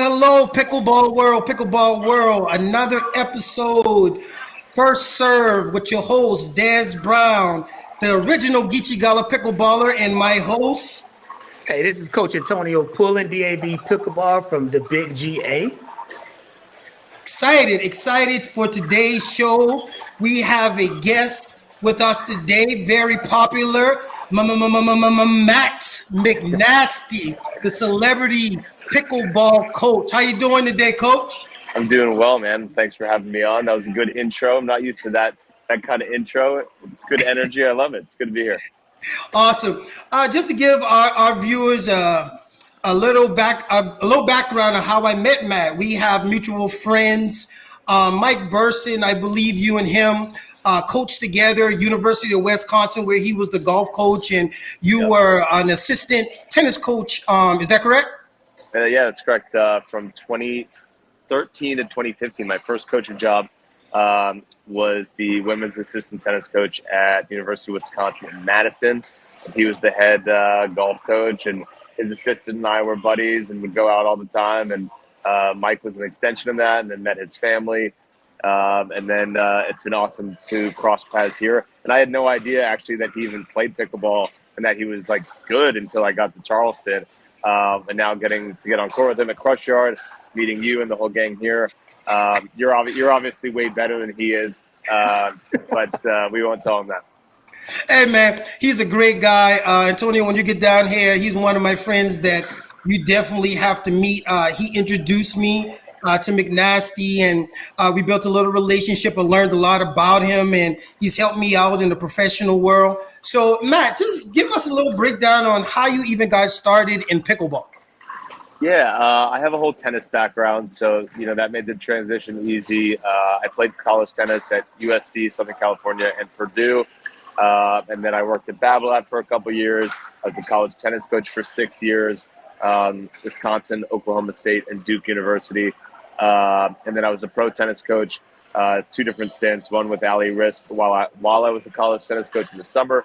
Hello, Pickleball World. Another episode. First Serve with your host, Des Brown, the original Geechee Gala pickleballer, and my host. Hey, this is Coach Antonio pulling DAB Pickleball from the Big GA. Excited for today's show. We have a guest with us today, very popular, Matt McNasty, the celebrity pickleball coach. How you doing today, Coach? I'm doing well, man. Thanks for having me on. That was a good intro. I'm not used to that kind of intro. It's good energy. I love it. It's good to be here. Awesome. Just to give our viewers a little background on how I met Matt. We have mutual friends. Mike Burson, I believe you and him coached together, University of Wisconsin, where he was the golf coach, and you were an assistant tennis coach. Is that correct? Yeah, that's correct. From 2013 to 2015, my first coaching job was the women's assistant tennis coach at the University of Wisconsin in Madison. He was the head golf coach, and his assistant and I were buddies and would go out all the time. And Mike was an extension of that, and then met his family. And then it's been awesome to cross paths here. And I had no idea actually that he even played pickleball and that he was like good until I got to Charleston. And now getting to get on court with him at Crush Yard, meeting you and the whole gang here. You're obviously way better than he is, but we won't tell him that. Hey, man, he's a great guy. Antonio, when you get down here, he's one of my friends that you definitely have to meet. He introduced me to McNasty, and we built a little relationship. I learned a lot about him, and he's helped me out in the professional world. So, Matt, just give us a little breakdown on how you even got started in pickleball. Yeah, I have a whole tennis background, so that made the transition easy. I played college tennis at USC, Southern California, and Purdue. And then I worked at Babolat for a couple years. I was a college tennis coach for 6 years, Wisconsin, Oklahoma State, and Duke University. And then I was a pro tennis coach, 2 different stints, one with Ali Risk while I was a college tennis coach in the summer,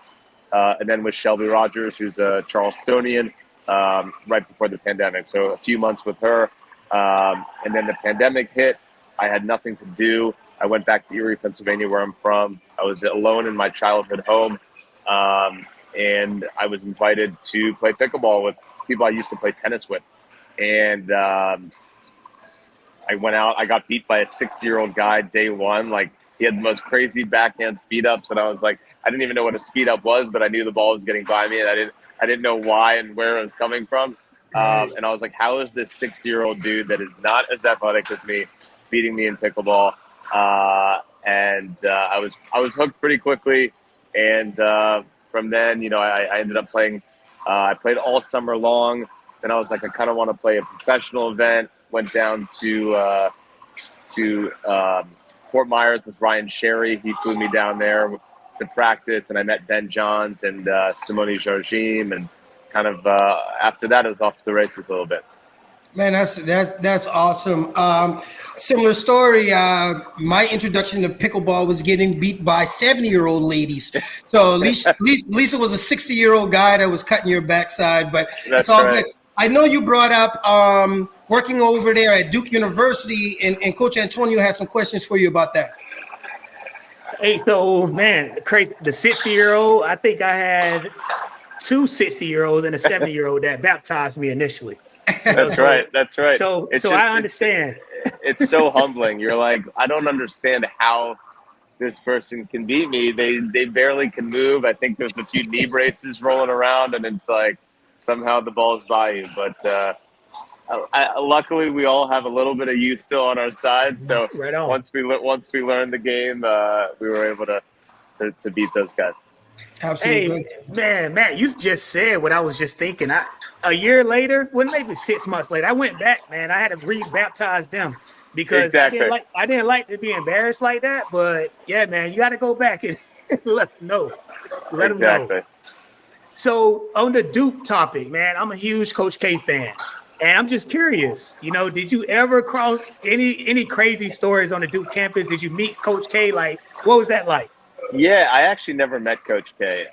and then with Shelby Rogers, who's a Charlestonian, right before the pandemic. So a few months with her. And then the pandemic hit. I had nothing to do. I went back to Erie, Pennsylvania, where I'm from. I was alone in my childhood home, and I was invited to play pickleball with people I used to play tennis with. And I went out. I got beat by a 60-year-old guy day one. Like, he had the most crazy backhand speed-ups, and I was like, I didn't even know what a speed-up was, but I knew the ball was getting by me, and I didn't know why and where it was coming from. And I was like, how is this 60-year-old dude that is not as athletic as me beating me in pickleball? And I was hooked pretty quickly, and from then, I ended up playing. I played all summer long. Then I was like, I kind of want to play a professional event. Went down to Fort Myers with Ryan Sherry. He flew me down there to practice, and I met Ben Johns and Simone Georgime, and kind of after that, it was off to the races a little bit. Man, that's awesome. Similar story. My introduction to pickleball was getting beat by 70-year-old ladies. So at least it was a 60-year-old guy that was cutting your backside. But it's all good. I know you brought up working over there at Duke University, and Coach Antonio has some questions for you about that. Hey, so man, the 60-year-old. I think I had 2 60-year-olds and a 70-year-old that baptized me initially. That's right. So I understand. It's so humbling. You're like, I don't understand how this person can beat me. They barely can move. I think there's a few knee braces rolling around, and it's like somehow the ball's by you. But luckily, we all have a little bit of youth still on our side. So right on. Once we learned the game, we were able to beat those guys. Absolutely. Hey, man, Matt, you just said what I was just thinking. A year later, well, maybe 6 months later, I went back, man. I had to re-baptize them because exactly. I didn't like to be embarrassed like that. But yeah, man, you got to go back and let them know. Let them know. So on the Duke topic, man, I'm a huge Coach K fan. And I'm just curious, did you ever cross any crazy stories on the Duke campus? Did you meet Coach K? Like, what was that like? Yeah, I actually never met Coach K.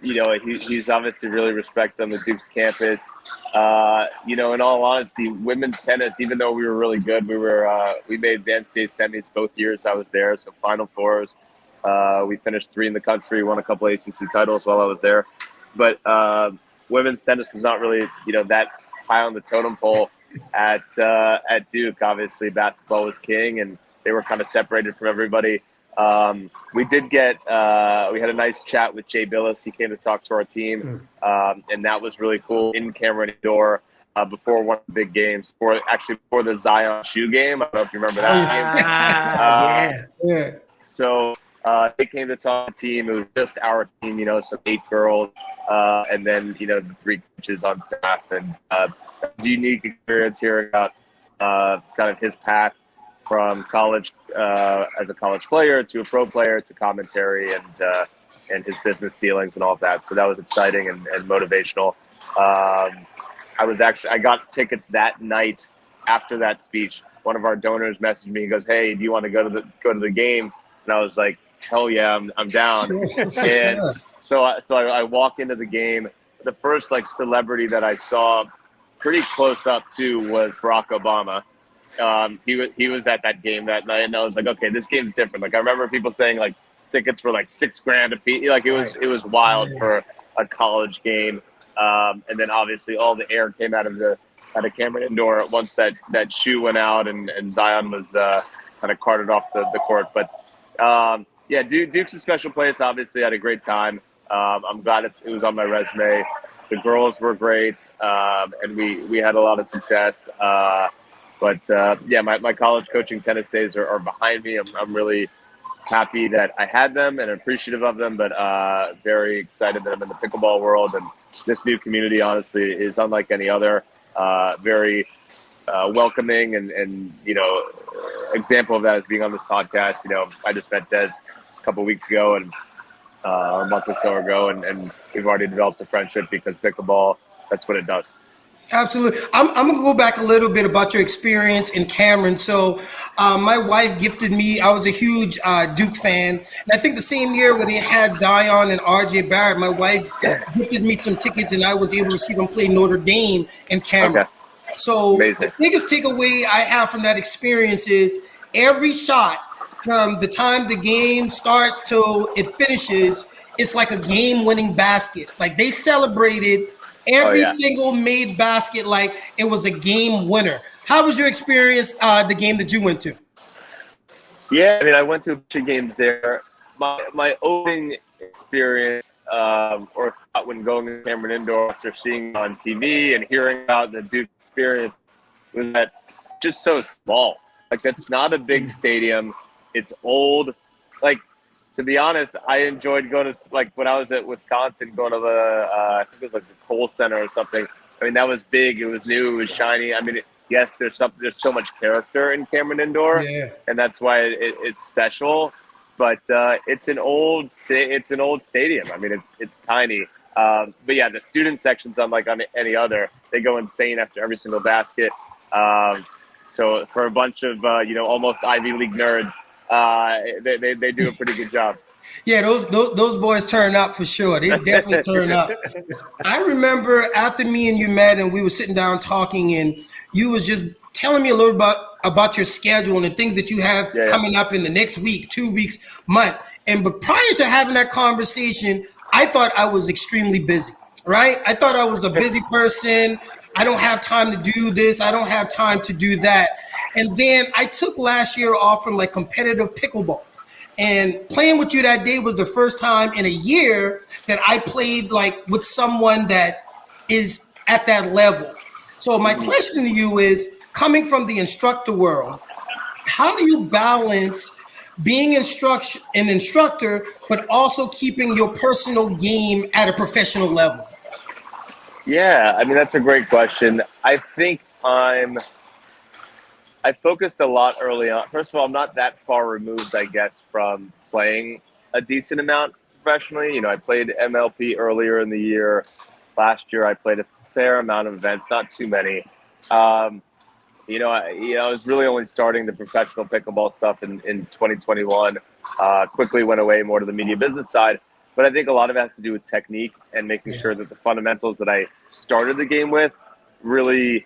He's obviously really respected on the Duke's campus. In all honesty, women's tennis, even though we were really good, we made the NCAA semis both years I was there, so Final Fours. We finished 3 in the country, won a couple ACC titles while I was there. But women's tennis was not really, that high on the totem pole at Duke. Obviously, basketball was king, and they were kind of separated from everybody. We did get we had a nice chat with Jay Billis. He came to talk to our team, and that was really cool in Cameron Indoor before one of the big games, before the Zion shoe game. I don't know if you remember that game. Yeah. So they came to talk to the team. It was just our team, some 8 girls, and then the 3 coaches on staff, and it was a unique experience hearing about kind of his path from college as a college player to a pro player to commentary and his business dealings and all of that. So that was exciting and motivational. I got tickets that night after that speech. One of our donors messaged me. He goes, "Hey, do you want to go to the game?" And I was like, "Hell yeah, I'm down." Sure. So I walk into the game. The first celebrity that I saw pretty close up to was Barack Obama. He was at that game that night, and I was like, okay, this game's different. I remember people saying tickets were $6,000 a piece. It was wild for a college game. And then obviously all the air came out of Cameron Indoor once that shoe went out and Zion was kind of carted off the court. But Duke's a special place. Obviously, I had a great time. I'm glad it was on my resume. The girls were great, and we had a lot of success. But my college coaching tennis days are behind me. I'm really happy that I had them and appreciative of them, but very excited that I'm in the pickleball world. And this new community, honestly, is unlike any other. Very welcoming and example of that is being on this podcast. I just met Des a couple weeks ago and a month or so ago, and we've already developed a friendship because pickleball, that's what it does. Absolutely. I'm going to go back a little bit about your experience in Cameron. So my wife gifted me, I was a huge Duke fan. And I think the same year when they had Zion and RJ Barrett, my wife gifted me some tickets and I was able to see them play Notre Dame in Cameron. Okay. So Amazing. The biggest takeaway I have from that experience is every shot from the time the game starts till it finishes, it's like a game-winning basket. They celebrated every single made basket like it was a game winner. How was your experience, the game that you went to? Yeah, I went to a bunch of games there. My opening experience, or thought when going to Cameron Indoor after seeing it on TV and hearing about the Duke experience, was that just so small. That's not a big stadium. It's old. To be honest, I enjoyed going to, when I was at Wisconsin, going to I think it was the Kohl Center or something. That was big. It was new. It was shiny. Yes, there's so much character in Cameron Indoor, and that's why it's special. But it's an old stadium. It's tiny. But yeah, the student section's unlike on any other. They go insane after every single basket. So for a bunch of almost Ivy League nerds, they do a pretty good job. Yeah, those boys turn up for sure. They definitely turn up. I remember after me and you met and we were sitting down talking and you was just telling me a little about your schedule and the things that you have coming up in the next week, 2 weeks, month. But prior to having that conversation, I thought I was extremely busy, right? I thought I was a busy person. I don't have time to do this. I don't have time to do that. And then I took last year off from competitive pickleball. And playing with you that day was the first time in a year that I played with someone that is at that level. So my question to you is, coming from the instructor world, how do you balance being an instructor, but also keeping your personal game at a professional level? Yeah, that's a great question. I think I focused a lot early on. First of all, I'm not that far removed, I guess, from playing a decent amount professionally. I played MLP earlier in the year. Last year, I played a fair amount of events, not too many. I was really only starting the professional pickleball stuff in 2021. Quickly went away more to the media business side. But I think a lot of it has to do with technique and making sure that the fundamentals that I started the game with really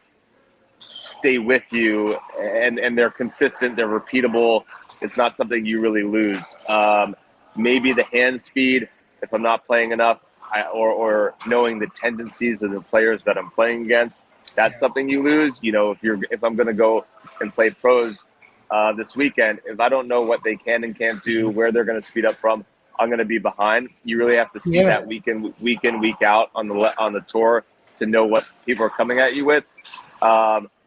stay with you, and they're consistent, they're repeatable. It's not something you really lose. Maybe the hand speed, if I'm not playing enough, or knowing the tendencies of the players that I'm playing against, that's something you lose. If I'm going to go and play pros this weekend, if I don't know what they can and can't do, where they're going to speed up from, I'm going to be behind. You really have to see that week in, week out on the tour to know what people are coming at you with.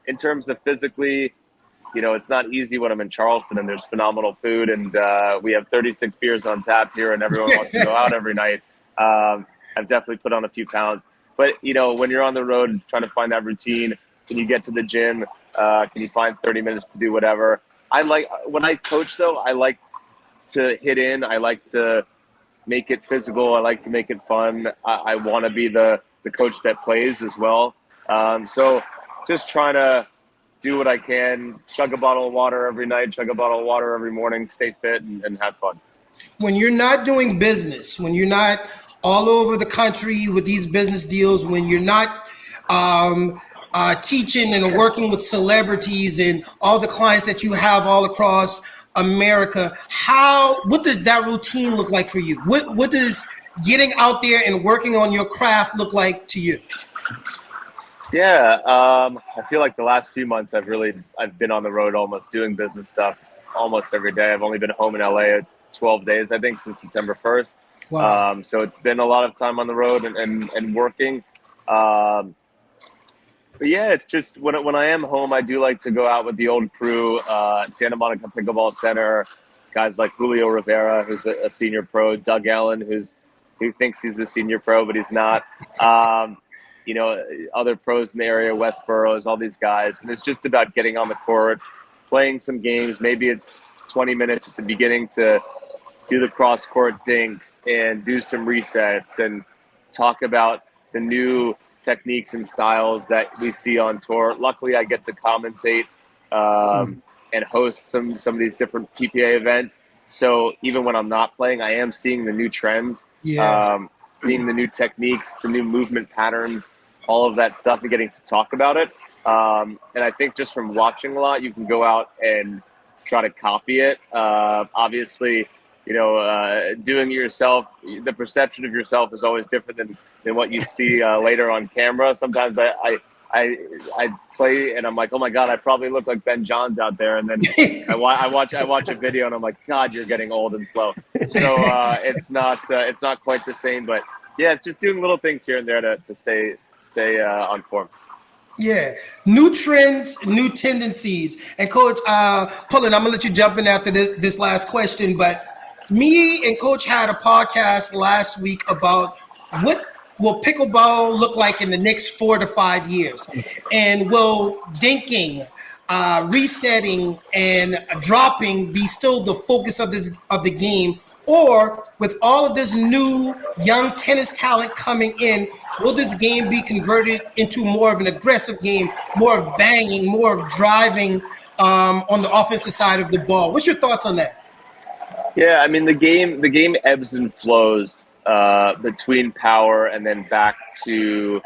In terms of physically, it's not easy when I'm in Charleston and there's phenomenal food and we have 36 beers on tap here and everyone wants to go out every night. I've definitely put on a few pounds. But, when you're on the road, it's trying to find that routine. Can you get to the gym? Can you find 30 minutes to do whatever? When I coach, though, I like to hit in. I like to make it physical. I like to make it fun. I want to be the coach that plays as well. So just trying to do what I can, chug a bottle of water every night, chug a bottle of water every morning, stay fit and have fun. When you're not doing business, when you're not all over the country with these business deals, when you're not teaching and working with celebrities and all the clients that you have all across America, what does that routine look like for you? What does getting out there and working on your craft look like to you? Yeah, I feel like the last few months I've been on the road almost doing business stuff almost every day. I've only been home in LA 12 days, I think, since September 1st. Wow. So it's been a lot of time on the road and working. But yeah, it's just when I am home, I do like to go out with the old crew, Santa Monica Pickleball Center, guys like Julio Rivera, who's a senior pro, Doug Allen, who thinks he's a senior pro, but he's not. Other pros in the area, West Burroughs, all these guys. And it's just about getting on the court, playing some games. Maybe it's 20 minutes at the beginning to do the cross-court dinks and do some resets and talk about the new techniques and styles that we see on tour. Luckily, I get to commentate and host some of these different PPA events. So even when I'm not playing, I am seeing the new trends, seeing the new techniques, the new movement patterns, all of that stuff, and getting to talk about it. And I think just from watching a lot, you can go out and try to copy it. Obviously, doing it yourself, the perception of yourself is always different than what you see later on camera. Sometimes I play and I'm like, oh my God, I probably look like Ben Johns out there. And then I watch a video and I'm like, God, you're getting old and slow. So it's not quite the same, but yeah, it's just doing little things here and there to stay on form. Yeah, new trends, new tendencies. And Coach Pullen, I'm gonna let you jump in after this last question, but me and Coach had a podcast last week about what will pickleball look like in the next 4 to 5 years, and will dinking, resetting, and dropping be still the focus of the game, or with all of this new young tennis talent coming in, will this game be converted into more of an aggressive game, more of banging, more of driving on the offensive side of the ball? What's your thoughts on that? Yeah, I mean the game ebbs and flows between power and then back to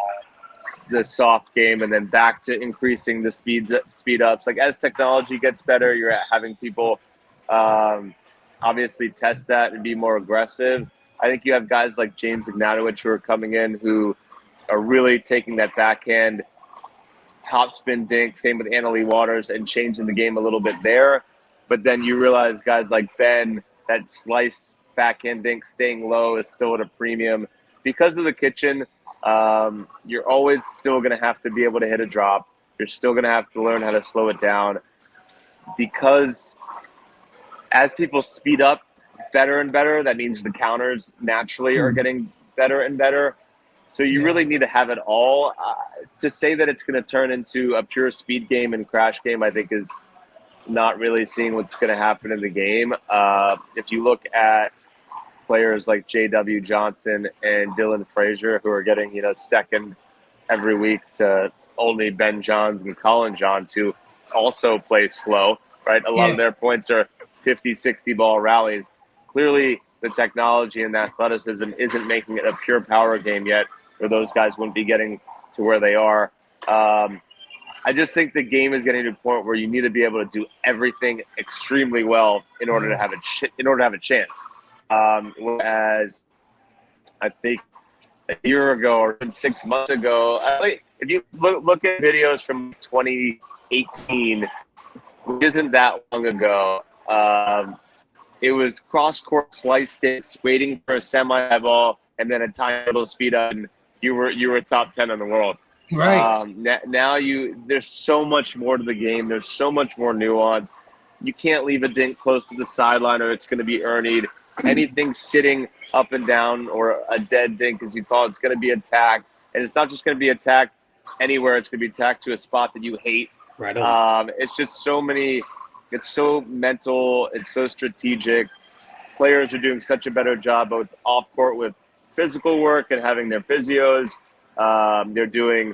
the soft game and then back to increasing the speed ups. Like as technology gets better, you're having people obviously test that and be more aggressive. I think you have guys like James Ignatowicz who are coming in who are really taking that backhand top spin dink, same with Annalie Waters, and changing the game a little bit there. But then you realize guys like Ben, that slice backhand dink staying low is still at a premium. Because of the kitchen, you're always still going to have to be able to hit a drop. You're still going to have to learn how to slow it down. Because as people speed up better and better, that means the counters naturally are getting better and better. So you really need to have it all. To say that it's going to turn into a pure speed game and crash game, I think is not really seeing what's going to happen in the game. If you look at players like J.W. Johnson and Dylan Frazier, who are getting, second every week to only Ben Johns and Colin Johns, who also play slow, right? A lot of their points are 50, 60 ball rallies. Clearly, the technology and the athleticism isn't making it a pure power game yet, or those guys wouldn't be getting to where they are. I just think the game is getting to a point where you need to be able to do everything extremely well in order to have a chance. Whereas I think a year ago or even 6 months ago, if you look at videos from 2018, which isn't that long ago, it was cross-court slice sticks, waiting for a semi-ball, and then a tiny little speed up, and you were top 10 in the world. Right. Now there's so much more to the game. There's so much more nuance. You can't leave a dink close to the sideline or it's going to be earned. Anything sitting up and down or a dead dink, as you call it, it's going to be attacked. And it's not just going to be attacked anywhere. It's going to be attacked to a spot that you hate. Right on. It's just so many. It's so mental. It's so strategic. Players are doing such a better job both off court with physical work and having their physios. They're doing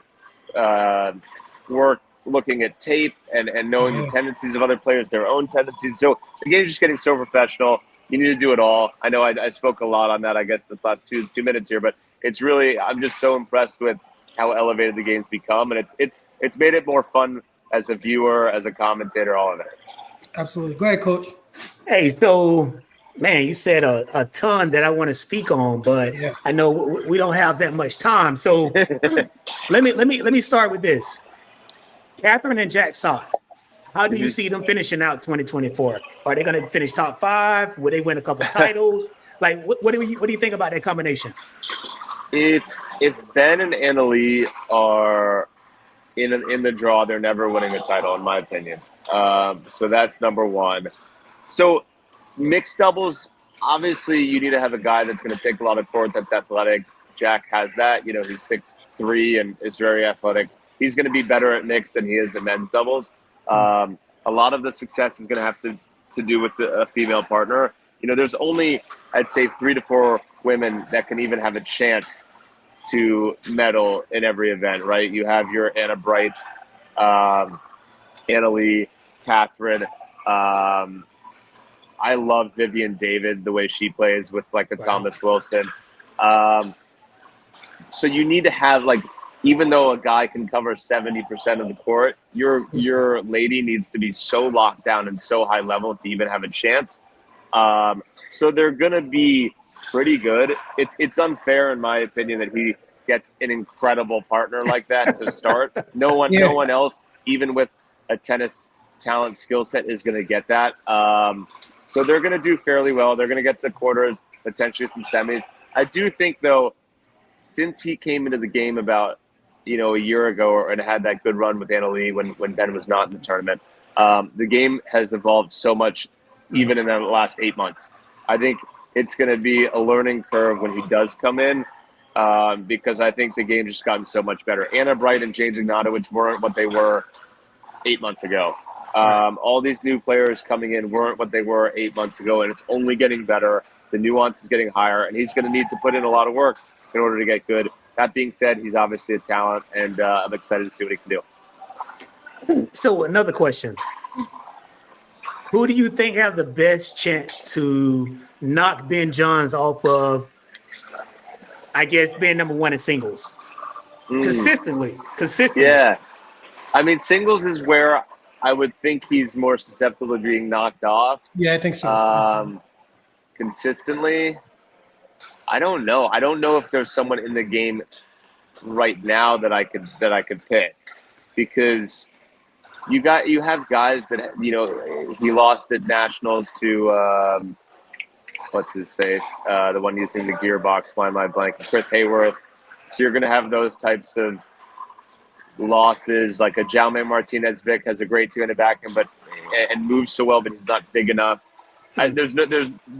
work looking at tape and knowing the tendencies of other players, their own tendencies. So the game's just getting so professional. You need to do it all. I know I spoke a lot on that, I guess, this last two minutes here, but it's really, I'm just so impressed with how elevated the game's become. And it's made it more fun as a viewer, as a commentator, all of it. Absolutely. Go ahead, Coach. Hey, so man, you said a ton that I want to speak on, but I know we don't have that much time. So let me start with this. Catherine and Jack Sock, how do you see them finishing out 2024? Are they going to finish top 5? Will they win a couple titles? Like, what do you think about that combination? If Ben and Annalie are in the draw, they're never winning a title, in my opinion. So that's number one. So mixed doubles, obviously you need to have a guy that's going to take a lot of court, that's athletic. Jack has that. You know, he's 6'3" and is very athletic. He's going to be better at mixed than he is at men's doubles. A lot of the success is going to have to do with a female partner. You know, there's only, I'd say, 3 to 4 women that can even have a chance to medal in every event, right? You have your Anna Bright, Annalie, Catherine. I love Vivian David, the way she plays with like a Thomas Wilson. So you need to have, like, even though a guy can cover 70% of the court, your lady needs to be so locked down and so high level to even have a chance. So they're gonna be pretty good. It's unfair, in my opinion, that he gets an incredible partner like that to start. No one else, even with a tennis talent skill set, is gonna get that. So they're gonna do fairly well. They're gonna get to quarters, potentially some semis. I do think, though, since he came into the game about a year ago and had that good run with Annalie when Ben was not in the tournament, the game has evolved so much, even in the last 8 months. I think it's going to be a learning curve when he does come in, because I think the game's just gotten so much better. Anna Bright and James Ignatowicz weren't what they were 8 months ago. All these new players coming in weren't what they were 8 months ago, and it's only getting better. The nuance is getting higher, and he's going to need to put in a lot of work in order to get good. That being said, he's obviously a talent, and I'm excited to see what he can do. So another question. Who do you think have the best chance to knock Ben Johns off of, I guess, being number 1 in singles? Consistently. Yeah. I mean, singles is where I would think he's more susceptible to being knocked off. Yeah, I think so. Consistently, I don't know. I don't know if there's someone in the game right now that I could pick, because you have guys that, he lost at nationals to what's his face, the one using the gearbox. Why am I blanking? Chris Hayworth. So you're going to have those types of losses. Like a Jaume Martinez-Vic has a great 2-handed backhand, and moves so well, but he's not big enough. There's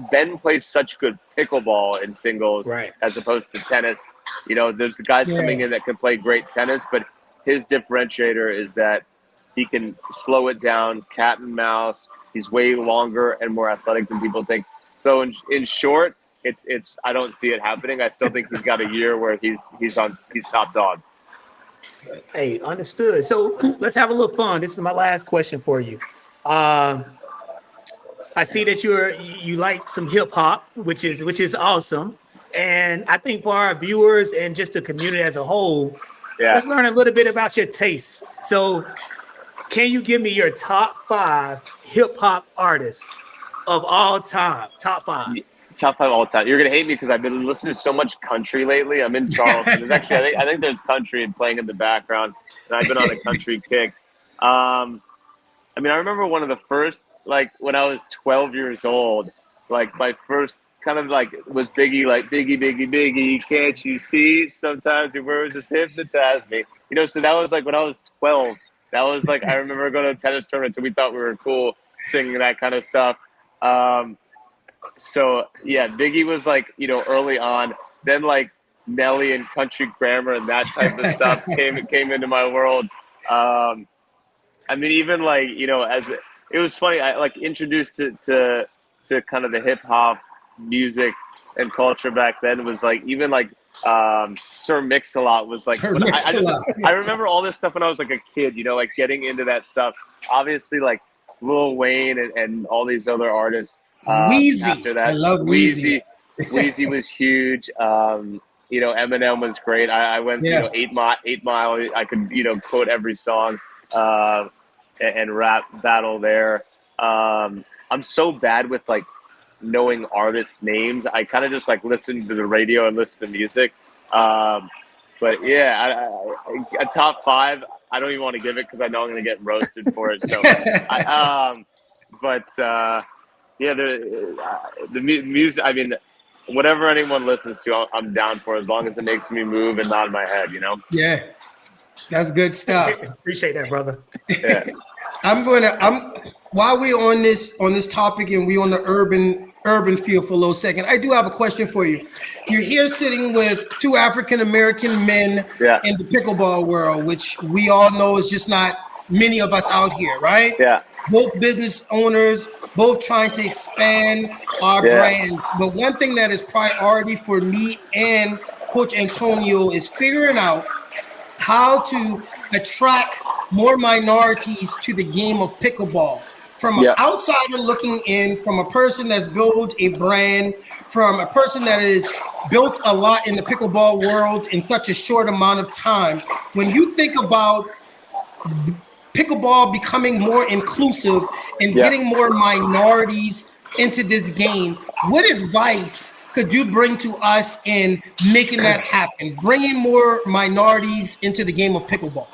Ben plays such good pickleball in singles, as opposed to tennis. There's the guys coming in that can play great tennis, but his differentiator is that he can slow it down, cat and mouse. He's way longer and more athletic than people think. So in short, it's I don't see it happening. I still think he's got a year where he's top dog. Hey, understood. So let's have a little fun. This is my last question for you. I see that you like some hip hop, which is awesome. And I think for our viewers and just the community as a whole, let's learn a little bit about your tastes. So can you give me your top 5 hip hop artists of all time? Top 5. Top 5 all time. You're gonna hate me because I've been listening to so much country lately. I'm in Charleston. There's actually, I think there's country and playing in the background, and I've been on a country kick. I mean, I remember one of the first, like when I was 12 years old, like my first kind of like was Biggie, like Biggie, Biggie, Biggie. Can't you see? Sometimes your words just hypnotize me. You know, so that was like when I was 12. That was like I remember going to a tennis tournament, so we thought we were cool singing that kind of stuff. So yeah, Biggie was like, you know, early on. Then like Nelly and country grammar and that type of stuff came into my world. I mean, even like, you know, it was funny. I like introduced to kind of the hip hop music and culture back then was like even like Sir Mix-a-Lot was like I remember all this stuff when I was like a kid, you know, like getting into that stuff. Obviously, like Lil Wayne and all these other artists. Wheezy. After that, I love Wheezy. Wheezy was huge. You know, Eminem was great. I went, you know, 8 Mile. I could, you know, quote every song and rap battle there. I'm so bad with like knowing artist names. I kind of just like listen to the radio and listen to music. But yeah, a top 5. I don't even want to give it because I know I'm going to get roasted for it. So, yeah, the music. I mean, whatever anyone listens to, I'm down for as long as it makes me move and nod my head. You know. Yeah, that's good stuff. Appreciate that, brother. Yeah. I'm while we're on this topic and we on the urban field for a little second. I do have a question for you. You're here sitting with 2 African American men in the pickleball world, which we all know is just not many of us out here, right? Yeah. Both business owners, both trying to expand our brands. But one thing that is priority for me and Coach Antonio is figuring out how to attract more minorities to the game of pickleball. From an outsider looking in, from a person that's built a brand, from a person that has built a lot in the pickleball world in such a short amount of time. When you think about pickleball becoming more inclusive and getting more minorities into this game, what advice could you bring to us in making that happen, bringing more minorities into the game of pickleball?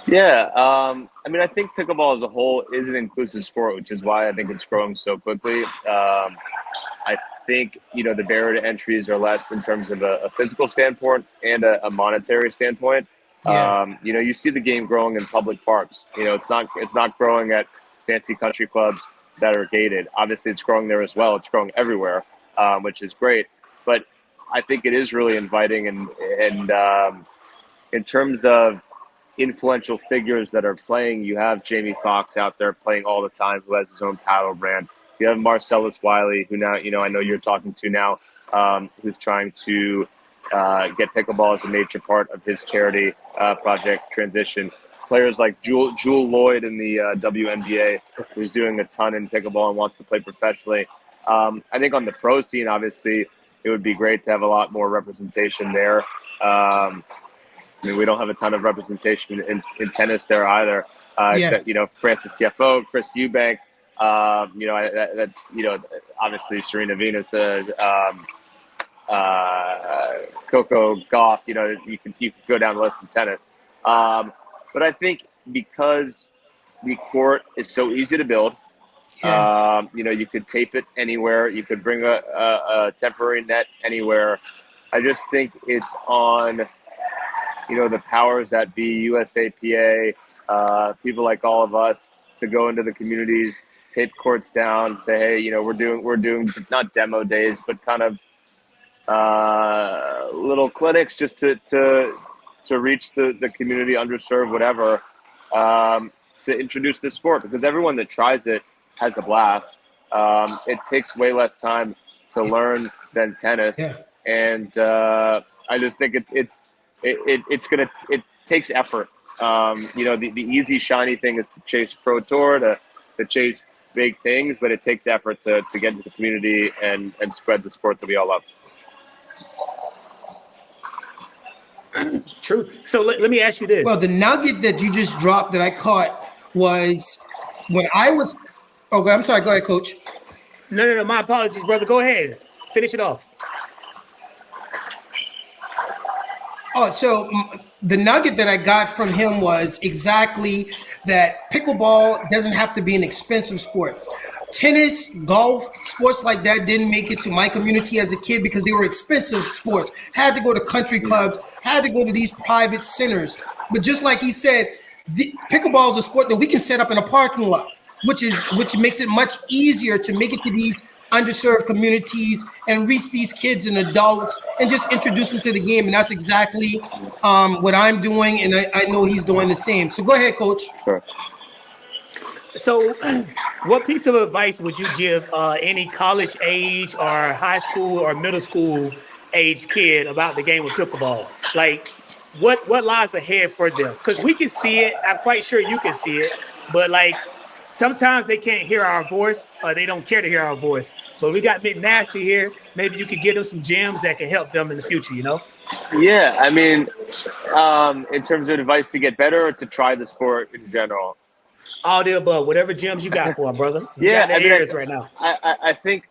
Yeah, I mean, I think pickleball as a whole is an inclusive sport, which is why I think it's growing so quickly. I think, you know, the barrier to entries are less in terms of a physical standpoint and a monetary standpoint. You know, you see the game growing in public parks. You know, it's not growing at fancy country clubs that are gated. Obviously, it's growing there as well. It's growing everywhere, which is great. But I think it is really inviting, and in terms of influential figures that are playing, you have Jamie Foxx out there playing all the time, who has his own paddle brand. You have Marcellus Wiley, who now, you know, I know you're talking to now, who's trying to get pickleball as a major part of his charity project Transition. Players like Jewel Lloyd in the WNBA, who's doing a ton in pickleball and wants to play professionally. I think on the pro scene, obviously, it would be great to have a lot more representation there. I mean, we don't have a ton of representation in tennis there either. Except, you know, Francis Tiafoe, Chris Eubanks. You know, that's, you know, obviously Serena Venus, Coco Gauff. You know, you can go down the list in tennis. But I think because the court is so easy to build, you know, you could tape it anywhere. You could bring a temporary net anywhere. I just think it's on, you know, the powers that be, USAPA, people like all of us, to go into the communities, tape courts down, say, hey, you know, we're doing not demo days, but kind of little clinics just to reach the community, underserved, whatever, to introduce this sport, because everyone that tries it has a blast. It takes way less time to learn than tennis, and I just think it takes effort. The easy, shiny thing is to chase pro tour, to chase big things, but it takes effort to get into the community and spread the sport that we all love. True. So let me ask you this. Well, the nugget that you just dropped that I caught was when I was. Okay, I'm sorry. Go ahead, Coach. No. My apologies, brother. Go ahead. Finish it off. Oh, so the nugget that I got from him was exactly that pickleball doesn't have to be an expensive sport. Tennis, golf, sports like that didn't make it to my community as a kid because they were expensive sports. Had to go to country clubs, had to go to these private centers. But just like he said, pickleball is a sport that we can set up in a parking lot, which makes it much easier to make it to these underserved communities and reach these kids and adults and just introduce them to the game. And that's exactly what I'm doing. And I know he's doing the same. So go ahead, Coach. Sure. So what piece of advice would you give any college age or high school or middle school age kid about the game of pickleball? Like what lies ahead for them? Because we can see it. I'm quite sure you can see it. But like, sometimes they can't hear our voice or they don't care to hear our voice. But we got McNasty here. Maybe you could give them some gems that can help them in the future, you know? Yeah, I mean, in terms of advice to get better or to try the sport in general? All the above, whatever gems you got for them, brother. Right now. I think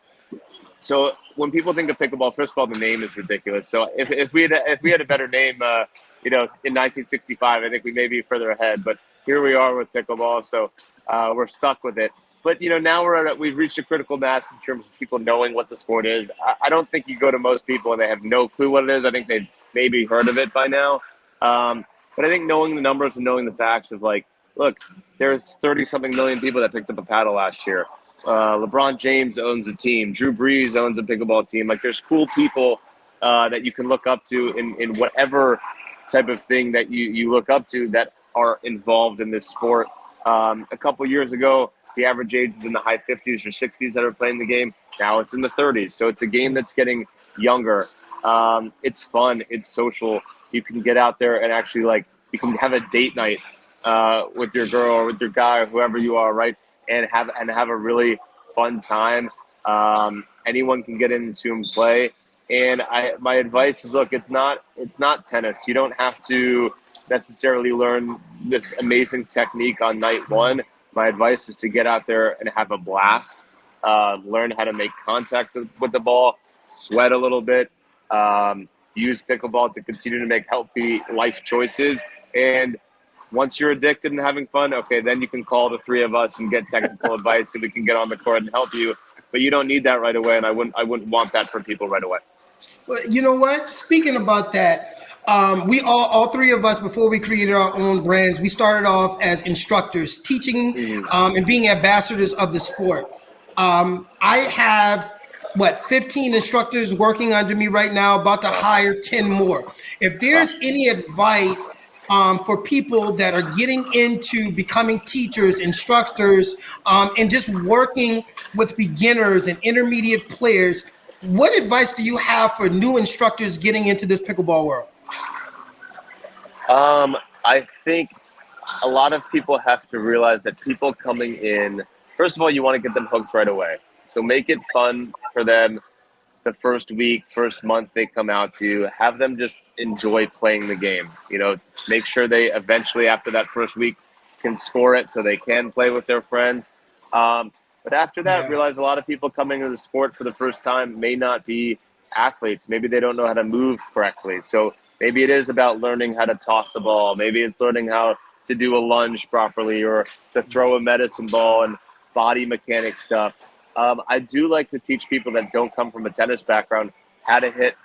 so. When people think of pickleball, first of all, the name is ridiculous. So if we had a better name, in 1965, I think we may be further ahead. But here we are with pickleball, so we're stuck with it. But now we've reached a critical mass in terms of people knowing what the sport is. I don't think you go to most people and they have no clue what it is. I think they've maybe heard of it by now. But I think knowing the numbers and knowing the facts of like, look, there's 30-something million people that picked up a paddle last year. LeBron James owns a team. Drew Brees owns a pickleball team. Like, there's cool people that you can look up to in whatever type of thing that you look up to that are involved in this sport. A couple years ago, the average age was in the high 50s or 60s that are playing the game. Now it's in the 30s. So it's a game that's getting younger. It's fun. It's social. You can get out there and actually, you can have a date night with your girl or with your guy or whoever you are, right? And have a really fun time. Anyone can get into and play. And my advice is, look, it's not tennis. You don't have to necessarily learn this amazing technique on night one. My advice is to get out there and have a blast. Learn how to make contact with the ball, sweat a little bit, use pickleball to continue to make healthy life choices. And once you're addicted and having fun, okay, then you can call the three of us and get technical advice so we can get on the court and help you. But you don't need that right away, and I wouldn't want that from people right away. Well, you know what? Speaking about that, we all three of us, before we created our own brands, we started off as instructors, teaching and being ambassadors of the sport. I have 15 instructors working under me right now, about to hire 10 more. If there's any advice for people that are getting into becoming teachers, instructors, and just working with beginners and intermediate players, what advice do you have for new instructors getting into this pickleball world? I think a lot of people have to realize that people coming in, first of all, you want to get them hooked right away. So make it fun for them the first week, first month they come out to you. Have them just enjoy playing the game. Make sure they eventually, after that first week, can score it so they can play with their friends. But after that, realize a lot of people coming into the sport for the first time may not be athletes. Maybe they don't know how to move correctly. So maybe it is about learning how to toss a ball. Maybe it's learning how to do a lunge properly or to throw a medicine ball and body mechanic stuff. I do like to teach people that don't come from a tennis background how to hit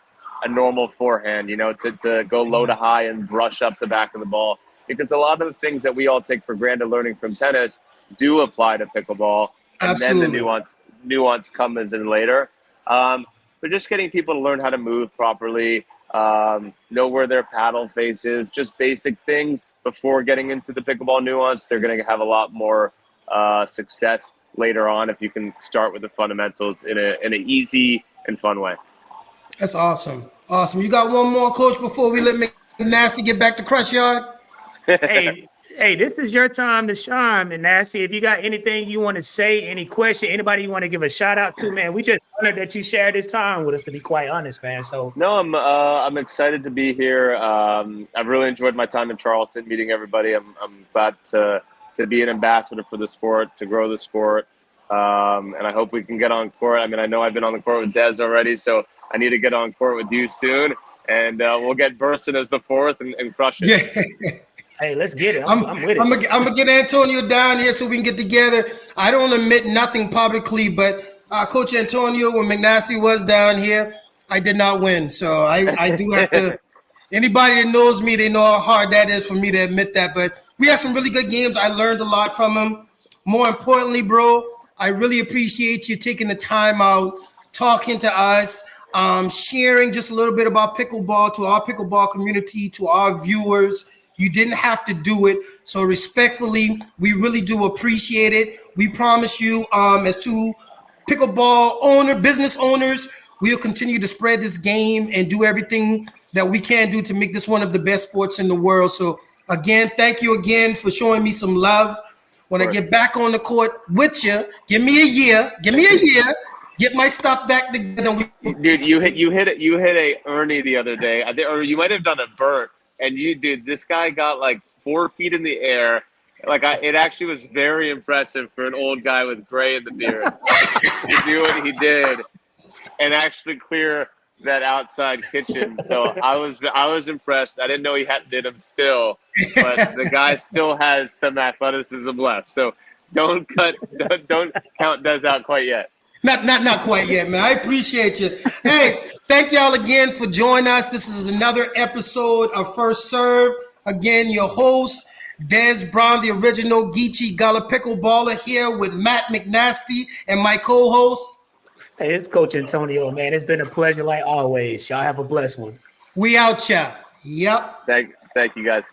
a normal forehand, to go low to high and brush up the back of the ball. Because a lot of the things that we all take for granted learning from tennis do apply to pickleball. And Absolutely. Then the nuance comes in later. But just getting people to learn how to move properly, know where their paddle face is, just basic things before getting into the pickleball nuance. They're going to have a lot more success later on if you can start with the fundamentals in an easy and fun way. That's awesome. Awesome. You got one more, Coach, before we let McNasty get back to Crush Yard? Hey, this is your time to shine, Manasse. If you got anything you want to say, any question, anybody you want to give a shout out to, man, we just honored that you shared this time with us, to be quite honest, man. So No, I'm excited to be here. I've really enjoyed my time in Charleston, meeting everybody. I'm glad to be an ambassador for the sport, to grow the sport, and I hope we can get on court. I mean, I know I've been on the court with Des already, so I need to get on court with you soon, and we'll get Burson as the fourth and crush it. Yeah. hey, let's get it. I'm with it. I'm gonna get Antonio down here so we can get together. I don't admit nothing publicly, but Coach Antonio, when McNasty was down here, I did not win. So I do have to. Anybody that knows me, they know how hard that is for me to admit that. But we had some really good games. I learned a lot from him. More importantly, bro, I really appreciate you taking the time out, talking to us, sharing just a little bit about pickleball to our pickleball community, to our viewers. You didn't have to do it. So respectfully, we really do appreciate it. We promise you, as two pickleball business owners, we'll continue to spread this game and do everything that we can do to make this one of the best sports in the world. So again, thank you again for showing me some love. When I get back on the court with you, give me a year, get my stuff back together. Dude, you hit a Ernie the other day, or you might have done a Burt, and this guy got like 4 feet in the air. It actually was very impressive for an old guy with gray in the beard to do what he did and actually clear that outside kitchen. So I was impressed. I didn't know he did them still, but the guy still has some athleticism left. So don't count Des out quite yet. Not quite yet, man. I appreciate you. Hey, thank y'all again for joining us. This is another episode of First Serve. Again, your host, Des Brown, the original Geechee Gullah Pickleballer, here with Matt McNasty and my co-host. Hey, it's Coach Antonio, man. It's been a pleasure like always. Y'all have a blessed one. We out, y'all. Yep. Thank you, guys.